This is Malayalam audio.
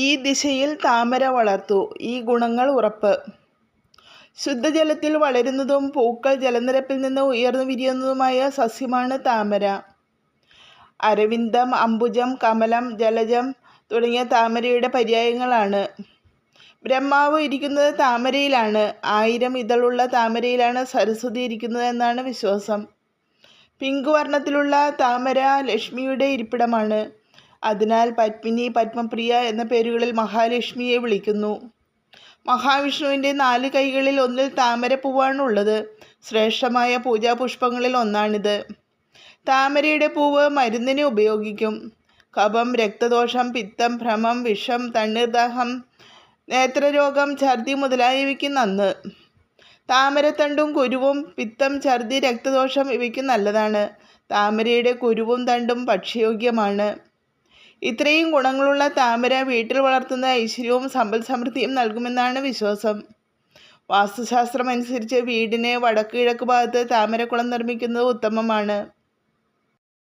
ഈ ദിശയിൽ താമര വളർത്തു. ഈ ഗുണങ്ങൾ ഉറപ്പ്. ശുദ്ധജലത്തിൽ വളരുന്നതും പൂക്കൾ ജലനിരപ്പിൽ നിന്ന് ഉയർന്നു വിരിയുന്നതുമായ സസ്യമാണ് താമര. അരവിന്ദം, അംബുജം, കമലം, ജലജം തുടങ്ങിയ താമരയുടെ പര്യായങ്ങളാണ്. ബ്രഹ്മാവ് ഇരിക്കുന്നത് താമരയിലാണ്. 1000 ഇതളുള്ള താമരയിലാണ് സരസ്വതി ഇരിക്കുന്നത് എന്നാണ് വിശ്വാസം. പിങ്ക് വർണ്ണത്തിലുള്ള താമര ലക്ഷ്മിയുടെ ഇരിപ്പിടമാണ്. അതിനാൽ പത്മിനി, പത്മപ്രിയ എന്ന പേരുകളിൽ മഹാലക്ഷ്മിയെ വിളിക്കുന്നു. മഹാവിഷ്ണുവിൻ്റെ 4 കൈകളിൽ ഒന്നിൽ താമരപ്പൂവാണ് ഉള്ളത്. ശ്രേഷ്ഠമായ പൂജാപുഷ്പങ്ങളിൽ ഒന്നാണിത്. താമരയുടെ പൂവ് മരുന്നിന് ഉപയോഗിക്കും. കഫം, രക്തദോഷം, പിത്തം, ഭ്രമം, വിഷം, തണ്ണീർദാഹം, നേത്രരോഗം, ഛർദി മുതലായവയ്ക്ക് നന്ന്. താമരത്തണ്ടും കുരുവും പിത്തം, ഛർദി, രക്തദോഷം ഇവയ്ക്ക് നല്ലതാണ്. താമരയുടെ കുരുവും തണ്ടും ഭക്ഷ്യയോഗ്യമാണ്. ഇത്രയും ഗുണങ്ങളുള്ള താമര വീട്ടിൽ വളർത്തുന്ന ഐശ്വര്യവും സമ്പൽ സമൃദ്ധിയും നൽകുമെന്നാണ് വിശ്വാസം. വാസ്തുശാസ്ത്രം അനുസരിച്ച് വീടിന് വടക്ക് കിഴക്ക് ഭാഗത്ത് താമരക്കുളം നിർമ്മിക്കുന്നത് ഉത്തമമാണ്.